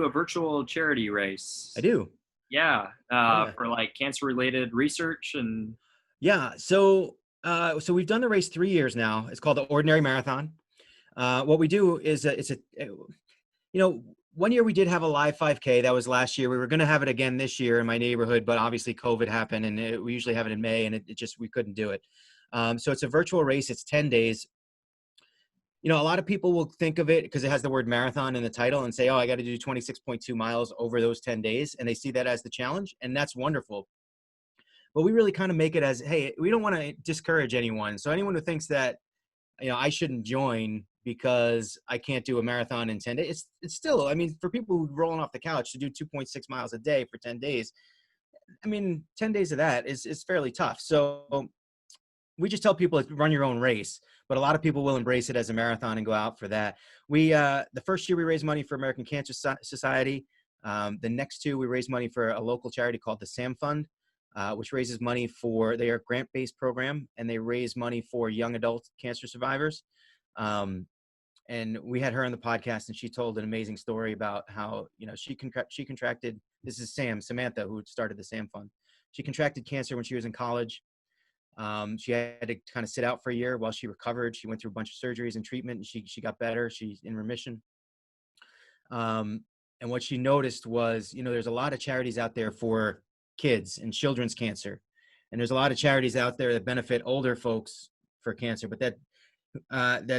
a virtual charity I race. do. Yeah, Yeah. for like cancer-related research and Yeah. So we've done the race 3 years now. It's called the Ordinary Marathon. What we do is you know, one year we did have a live 5K. That was last year. We were going to have it again this year in my neighborhood, but obviously COVID happened, and we usually have it in May, and it just we couldn't do it. So it's a virtual race. It's 10 days. You know, a lot of people will think of it because it has the word marathon in the title and say, oh, I got to do 26.2 miles over those 10 days. And they see that as the challenge. And that's wonderful. But we really kind of make it as, hey, we don't want to discourage anyone. So anyone who thinks that, you know, I shouldn't join because I can't do a marathon in 10 days, it's still, I mean, for people who rolling off the couch to do 2.6 miles a day for 10 days, I mean, 10 days of that is fairly tough. So we just tell people to run your own race, but a lot of people will embrace it as a marathon and go out for that. The first year we raised money for American Cancer Society. The next two, we raised money for a local charity called the Samfund, which raises money for their grant-based program, and they raise money for young adult cancer survivors. And we had her on the podcast, and she told an amazing story about how, you know, she contracted, this is Samantha, who started the Samfund. She contracted cancer when she was in college. She had to kind of sit out for a year while she recovered. She went through a bunch of surgeries and treatment, and she got better. She's in remission. And what she noticed was, you know, there's a lot of charities out there for kids and children's cancer. And there's a lot of charities out there that benefit older folks for cancer, but that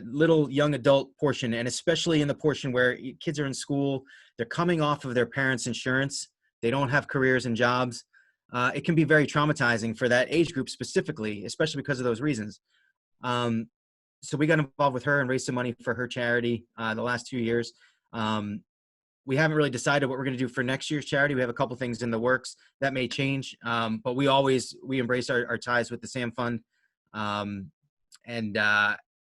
little young adult portion, and especially in the portion where kids are in school, they're coming off of their parents' insurance. They don't have careers and jobs. It can be very traumatizing for that age group specifically, especially because of those reasons. So we got involved with her and raised some money for her charity the last 2 years. We haven't really decided what we're going to do for next year's charity. We have a couple things in the works that may change, but we embrace our ties with the Sam Fund.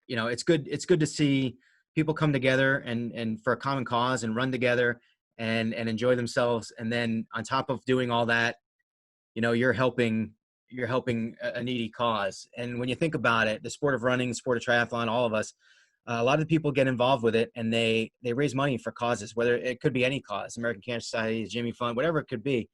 You know, it's good to see people come together and for a common cause and run together and enjoy themselves. And then on top of doing all that, you know, you're helping a needy cause. And when you think about it, the sport of running, the sport of triathlon, all of us, a lot of the people get involved with it, and they raise money for causes, whether it could be any cause, American Cancer Society, Jimmy Fund, whatever it could be.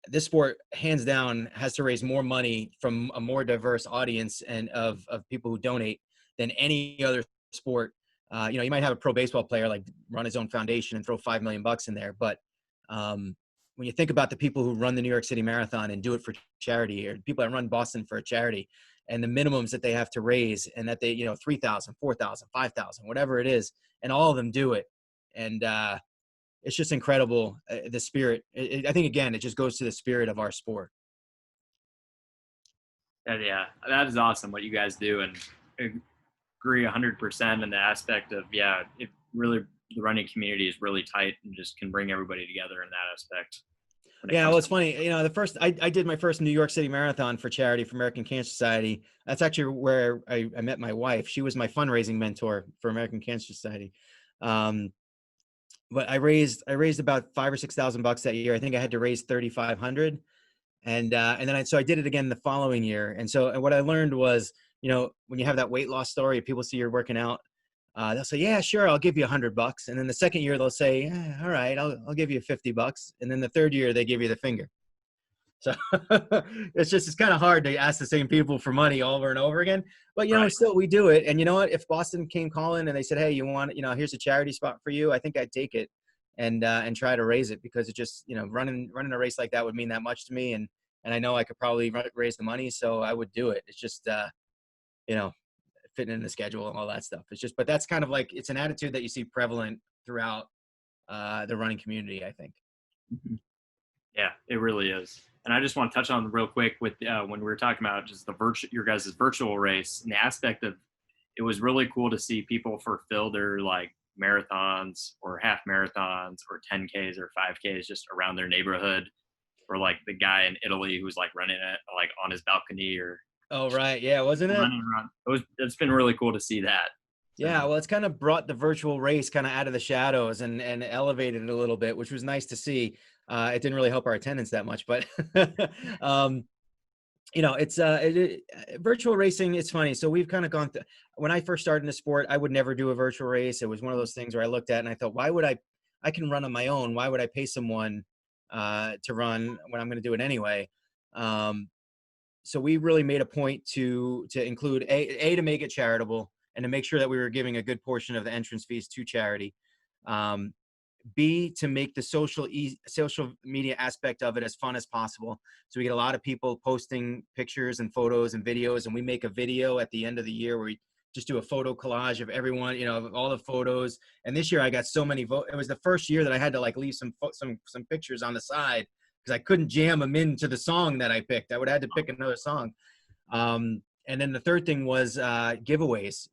This sport, hands down, has to raise more money from a more diverse audience and of people who donate than any other sport. You know, you might have a pro baseball player like run his own foundation and throw $5 million in there, but when you think about the people who run the New York City Marathon and do it for charity, or people that run Boston for a charity, and the minimums that they have to raise, and that they, you know, 3,000, 4,000, 5,000, whatever it is, and all of them do it. And it's just incredible, the spirit. I think, again, it just goes to the spirit of our sport. yeah, that is awesome what you guys do, and I agree 100% in the aspect of, yeah, it really, the running community is really tight and just can bring everybody together in that aspect. Yeah, well, it's funny. You know, I did my first New York City Marathon for charity for American Cancer Society. That's actually where I met my wife. She was my fundraising mentor for American Cancer Society. But I raised about $5,000 or $6,000 that year. I think I had to raise 3,500, and then I did it again the following year. And what I learned was, you know, when you have that weight loss story, people see you're working out. They'll say, yeah, sure, I'll give you $100. And then the second year they'll say, all right, I'll give you $50. And then the third year they give you the finger. So it's kind of hard to ask the same people for money over and over again, but you know, still we do it. And you know what, if Boston came calling and they said, hey, you want, you know, here's a charity spot for you, I think I'd take it and try to raise it, because it just, you know, running a race like that would mean that much to me. And I know I could probably raise the money, so I would do it. It's just, you know, fitting in the schedule and all that stuff. It's just, but that's kind of like, it's an attitude that you see prevalent throughout the running community, I think. Yeah, it really is. And I just want to touch on real quick with when we were talking about just your guys' virtual race, and the aspect of, it was really cool to see people fulfill their like marathons or half marathons or 10Ks or 5Ks just around their neighborhood, or like the guy in Italy who's like running it like on his balcony, or Oh, right. Yeah. Wasn't it? running around. It's been really cool to see that. Yeah. Well, it's kind of brought the virtual race kind of out of the shadows and elevated it a little bit, which was nice to see. It didn't really help our attendance that much, but, you know, it's virtual racing. It's funny. So we've kind of gone through, when I first started in the sport, I would never do a virtual race. It was one of those things where I looked at and I thought, why would I I can run on my own. Why would I pay someone to run when I'm going to do it anyway? So we really made a point to include a to make it charitable and to make sure that we were giving a good portion of the entrance fees to charity. B, to make the social media aspect of it as fun as possible. So we get a lot of people posting pictures and photos and videos, and we make a video at the end of the year where we just do a photo collage of everyone, of all the photos. And this year I got so many it was the first year that I had to like leave some pictures on the side because I couldn't jam them into the song that I picked. I would have had to pick another song. And then the third thing was giveaways.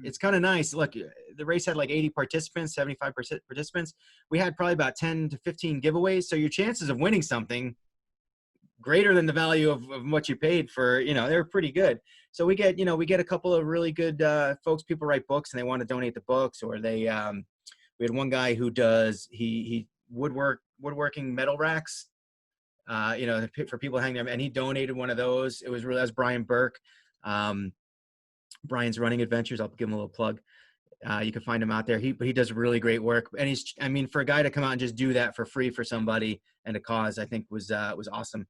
It's kind of nice. Look, the race had like 80 participants, 75% participants. We had probably about 10 to 15 giveaways. So your chances of winning something greater than the value of what you paid for, they were pretty good. So we get a couple of really good folks. People write books and they want to donate the books, or we had one guy who does, he woodworking metal racks, for people hanging them, and he donated one of those. That's Brian Burke. Brian's Running Adventures. I'll give him a little plug. You can find him out there. He does really great work, and for a guy to come out and just do that for free for somebody and a cause, I think was awesome.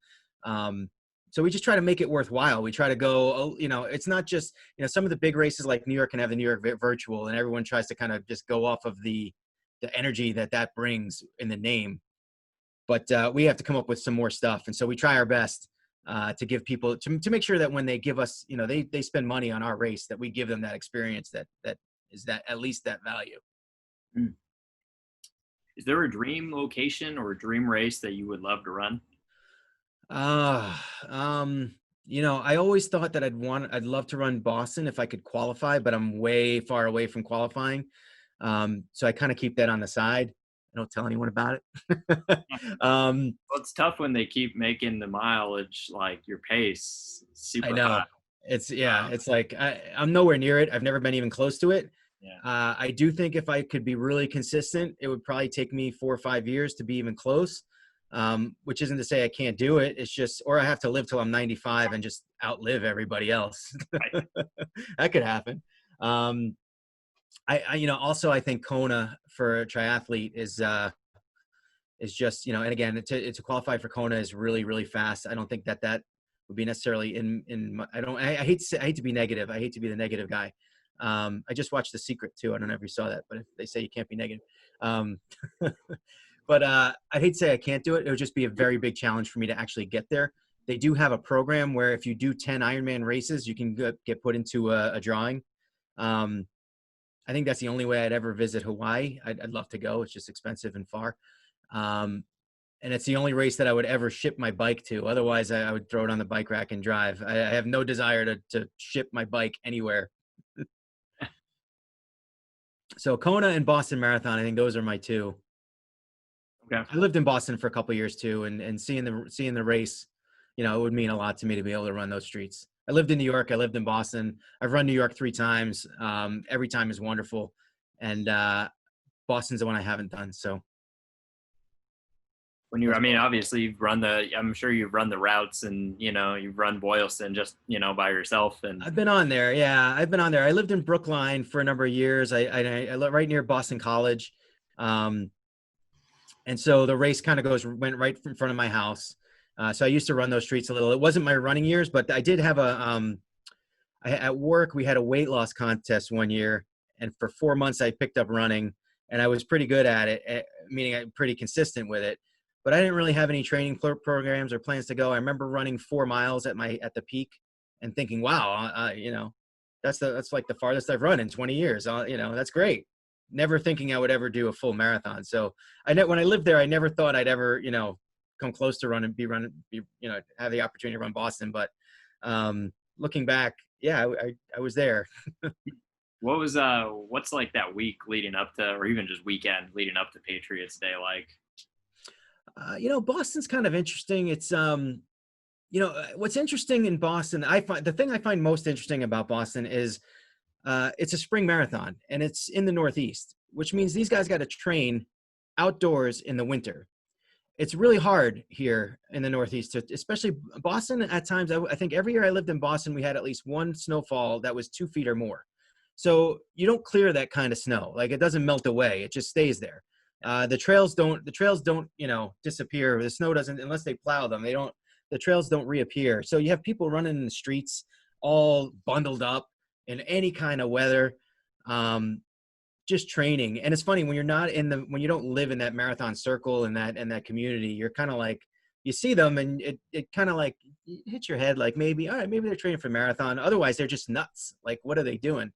So we just try to make it worthwhile. We try to go, it's not just, some of the big races like New York can have the New York Virtual, and everyone tries to kind of just go off of the energy that brings in the name. But we have to come up with some more stuff, and so we try our best to give people to make sure that when they give us, they spend money on our race, that we give them that experience that is that at least that value. Is there a dream location or a dream race that you would love to run? I always thought that I'd love to run Boston if I could qualify, but I'm way far away from qualifying. So I kind of keep that on the side. I don't tell anyone about it. Well, it's tough when they keep making the mileage, like your pace super I know. high. It's like I'm nowhere near it. I've never been even close to it. Yeah. I do think if I could be really consistent, it would probably take me 4 or 5 years to be even close. Which isn't to say I can't do it. It's just, or I have to live till I'm 95 and just outlive everybody else. Right. That could happen. Also I think Kona for a triathlete is just, and again, to qualify for Kona is really, really fast. I don't think that would be necessarily I hate to be negative. I hate to be the negative guy. I just watched The Secret too. I don't know if you saw that, but they say you can't be negative. But I'd hate to say I can't do it. It would just be a very big challenge for me to actually get there. They do have a program where if you do 10 Ironman races, you can get put into a drawing. I think that's the only way I'd ever visit Hawaii. I'd love to go. It's just expensive and far. And it's the only race that I would ever ship my bike to. Otherwise, I would throw it on the bike rack and drive. I have no desire to ship my bike anywhere. So Kona and Boston Marathon, I think those are my two. Okay. I lived in Boston for a couple of years too, and seeing the race, it would mean a lot to me to be able to run those streets. I lived in New York. I lived in Boston. I've run New York 3 times. Every time is wonderful, and Boston's the one I haven't done. So obviously I'm sure you've run the routes, and you've run Boylston just by yourself. And I've been on there. Yeah, I've been on there. I lived in Brookline for a number of years. I live right near Boston College. And so the race kind of went right in front of my house. So I used to run those streets a little. It wasn't my running years, but I did have at work, we had a weight loss contest one year. And for 4 months, I picked up running, and I was pretty good at it, meaning I'm pretty consistent with it. But I didn't really have any training programs or plans to go. I remember running 4 miles at the peak and thinking, wow, that's like the farthest I've run in 20 years. That's great. Never thinking I would ever do a full marathon. So when I lived there, I never thought I'd ever, come close to have the opportunity to run Boston. But looking back, yeah, I was there. What's like that week leading up to, or even just weekend leading up to Patriots Day like? Boston's kind of interesting. It's, what's interesting in Boston, the thing I find most interesting about Boston is it's a spring marathon, and it's in the Northeast, which means these guys got to train outdoors in the winter. It's really hard here in the Northeast, especially Boston. At times, I think every year I lived in Boston, we had at least one snowfall that was 2 feet or more. So you don't clear that kind of snow. Like, it doesn't melt away. It just stays there. The trails don't, disappear. The snow doesn't, unless they plow them, the trails don't reappear. So you have people running in the streets all bundled up in any kind of weather, just training. And it's funny when when you don't live in that marathon circle and that community, you're kind of like, you see them and it kind of like hits your head, like maybe, all right, maybe they're training for marathon. Otherwise they're just nuts. Like, what are they doing?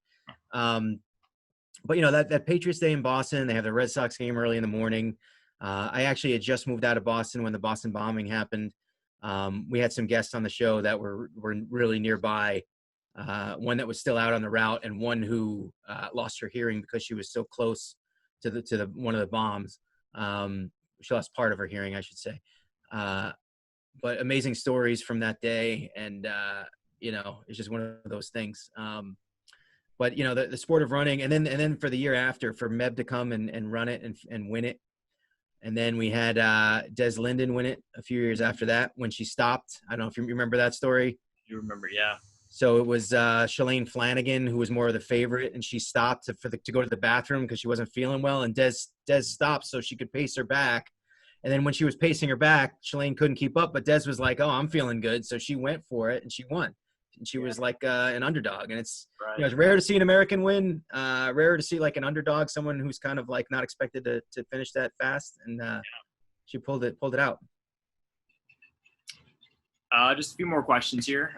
But that Patriots Day in Boston, they have the Red Sox game early in the morning. I actually had just moved out of Boston when the Boston bombing happened. We had some guests on the show that were really nearby. One that was still out on the route, and one who lost her hearing because she was so close to the one of the bombs. She lost part of her hearing, I should say. But amazing stories from that day, and it's just one of those things. But the sport of running, and then for the year after, for Meb to come and run it and win it. And then we had Des Linden win it a few years after that when she stopped. I don't know if you remember that story. You remember, yeah. So it was Shalane Flanagan who was more of the favorite, and she stopped to go to the bathroom because she wasn't feeling well. And Des stopped so she could pace her back. And then when she was pacing her back, Shalane couldn't keep up, but Des was like, "Oh, I'm feeling good," so she went for it and she won. And she was like an underdog, and it's right. It's rare to see an American win. Rare to see like an underdog, someone who's kind of like not expected to finish that fast, and she pulled it out. Just a few more questions here.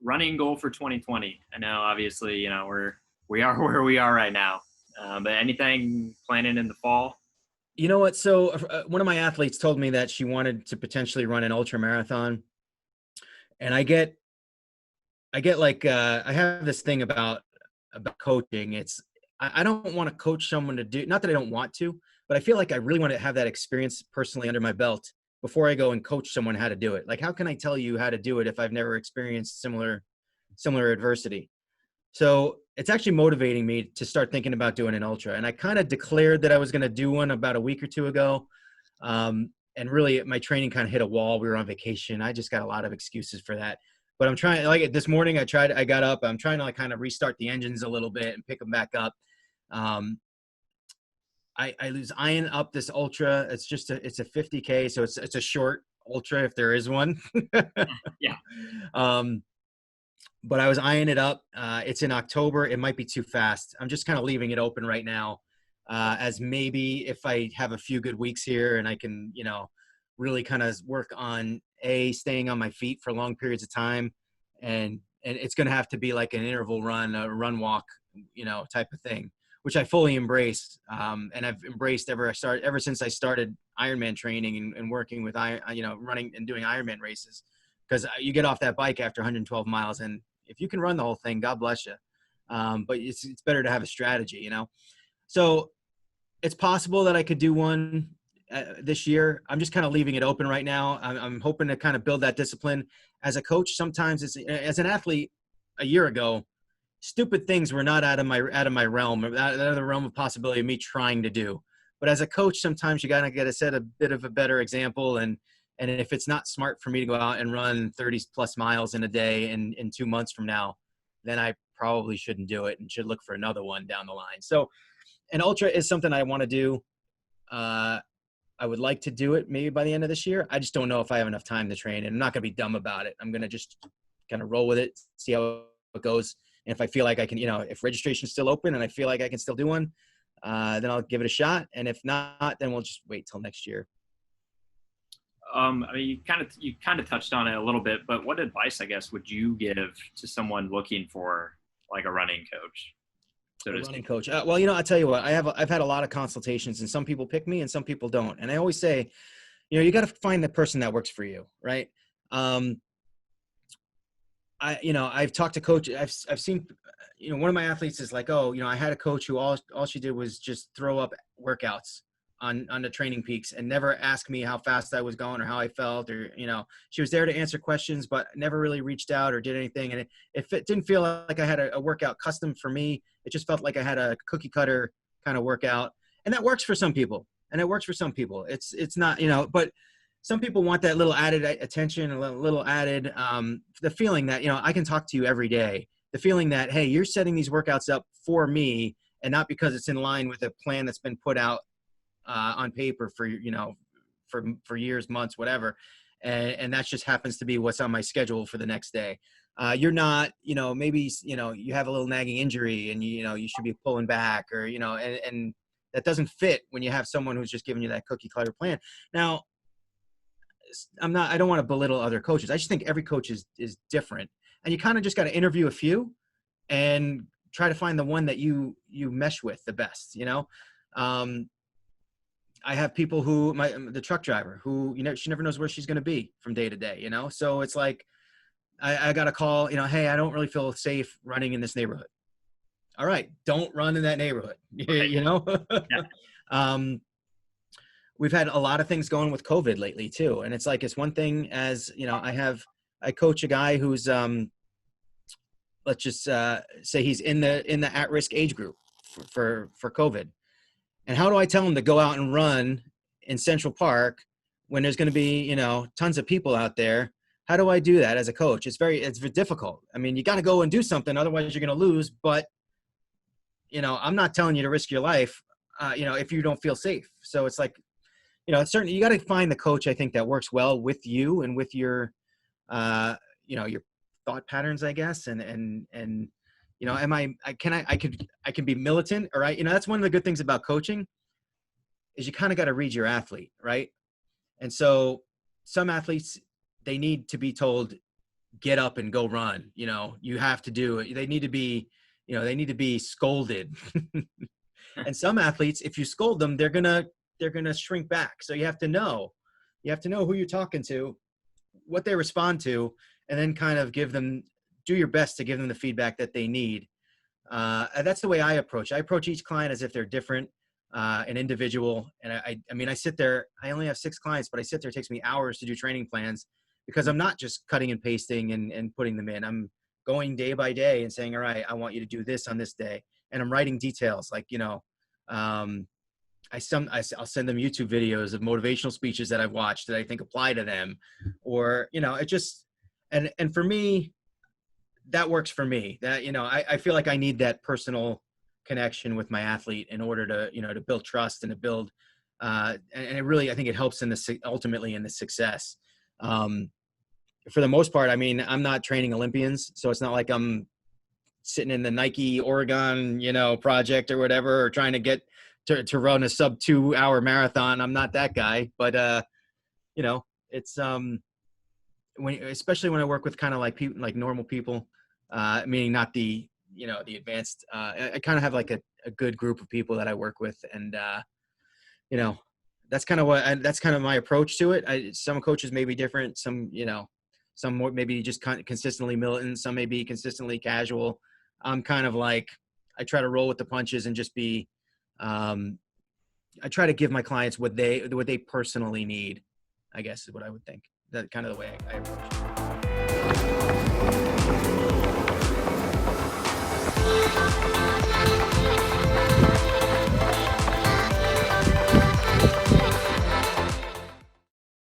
Running goal for 2020. I know, obviously, we are where we are right now. But anything planning in the fall? You know what? So one of my athletes told me that she wanted to potentially run an ultra marathon. And I get like, I have this thing about coaching. I don't want to coach someone to do, not that I don't want to, but I feel like I really want to have that experience personally under my belt before I go and coach someone how to do it. Like, how can I tell you how to do it if I've never experienced similar adversity? So it's actually motivating me to start thinking about doing an ultra. And I kind of declared that I was going to do one about a week or two ago. And really my training kind of hit a wall. We were on vacation. I just got a lot of excuses for that. But I'm trying, like this morning, I got up, I'm trying to like kind of restart the engines a little bit and pick them back up. I was eyeing up this ultra. It's a 50K. So it's a short ultra if there is one. Yeah. But I was eyeing it up. It's in October. It might be too fast. I'm just kind of leaving it open right now. As maybe if I have a few good weeks here and I can, really kind of work on staying on my feet for long periods of time. And it's going to have to be like an interval run, a run walk, type of thing, which I fully embrace. And I've embraced ever since I started Ironman training and working with, running and doing Ironman races, because you get off that bike after 112 miles. And if you can run the whole thing, God bless you. But it's better to have a strategy, So it's possible that I could do one this year. I'm just kind of leaving it open right now. I'm hoping to kind of build that discipline. As a coach, sometimes as an athlete a year ago, stupid things were not out of my realm, out of the realm of possibility of me trying to do. But as a coach, sometimes you gotta get to set a bit of a better example. And if it's not smart for me to go out and run 30 plus miles in a day in 2 months from now, then I probably shouldn't do it and should look for another one down the line. So an ultra is something I want to do. I would like to do it maybe by the end of this year. I just don't know if I have enough time to train, and I'm not going to be dumb about it. I'm going to just kind of roll with it, see how it goes. And if I feel like I can, if registration's still open and I feel like I can still do one, then I'll give it a shot. And if not, then we'll just wait till next year. I mean, you kind of touched on it a little bit, but what advice, I guess, would you give to someone looking for like a running coach? Running coach. Well, I'll tell you what, I've had a lot of consultations, and some people pick me and some people don't. And I always say, you got to find the person that works for you. Right. I've talked to coaches. I've seen, one of my athletes is like, oh, I had a coach who all she did was just throw up workouts on the training peaks and never ask me how fast I was going or how I felt, or, she was there to answer questions, but never really reached out or did anything. And it didn't feel like I had a workout custom for me. It just felt like I had a cookie cutter kind of workout, and that works for some people. It's not, but some people want that little added attention, a little added, the feeling that, I can talk to you every day, the feeling that, hey, you're setting these workouts up for me, and not because it's in line with a plan that's been put out on paper for, for years, months, whatever. And that just happens to be what's on my schedule for the next day. You're not, maybe, you have a little nagging injury and, you should be pulling back, or, and that doesn't fit when you have someone who's just giving you that cookie cutter plan. Now, I don't want to belittle other coaches. I just think every coach is different, and you kind of just got to interview a few and try to find the one that you mesh with the best. I have people who, the truck driver who, she never knows where she's going to be from day to day, so it's like, I got a call, hey, I don't really feel safe running in this neighborhood. All right, don't run in that neighborhood. Yeah. We've had a lot of things going with COVID lately too. And it's like, it's one thing as, I coach a guy who's, let's just say he's in the at-risk age group for COVID. And how do I tell him to go out and run in Central Park when there's going to be, tons of people out there? How do I do that as a coach? It's very difficult. I mean, you got to go and do something, otherwise you're going to lose. But, I'm not telling you to risk your life, if you don't feel safe. So it's like, it's certainly, you got to find the coach, I think, that works well with you and with your, your thought patterns, I guess. And I can be militant, all right. That's one of the good things about coaching is you kind of got to read your athlete. Right. And so some athletes, they need to be told, get up and go run. You have to do it. They need to be, they need to be scolded. And some athletes, if you scold them, they're going to shrink back. So you have to know who you're talking to, what they respond to, and then kind of do your best to give them the feedback that they need. And that's the way I approach each client as if they're different, an individual. And I sit there, I only have 6 clients, but I sit there, it takes me hours to do training plans because I'm not just cutting and pasting and putting them in. I'm going day by day and saying, all right, I want you to do this on this day. And I'm writing details like, I'll send them YouTube videos of motivational speeches that I've watched that I think apply to them, or, it just, and for me, that works for me. That, I feel like I need that personal connection with my athlete in order to, to build trust and to build, and it really, I think it helps ultimately in the success. For the most part, I'm not training Olympians, so it's not like I'm sitting in the Nike Oregon, project or whatever, or trying to get to run a sub 2 hour marathon. I'm not that guy, but it's especially when I work with kind of like people, like normal people, meaning not the, the advanced, I kind of have like a good group of people that I work with. And, that's kind of my approach to it. Some coaches may be different. Some, some more, maybe just consistently militant. Some may be consistently casual. I'm kind of like, I try to roll with the punches and just be, I try to give my clients what they personally need, I guess is what I would think. That's kind of the way I approach it.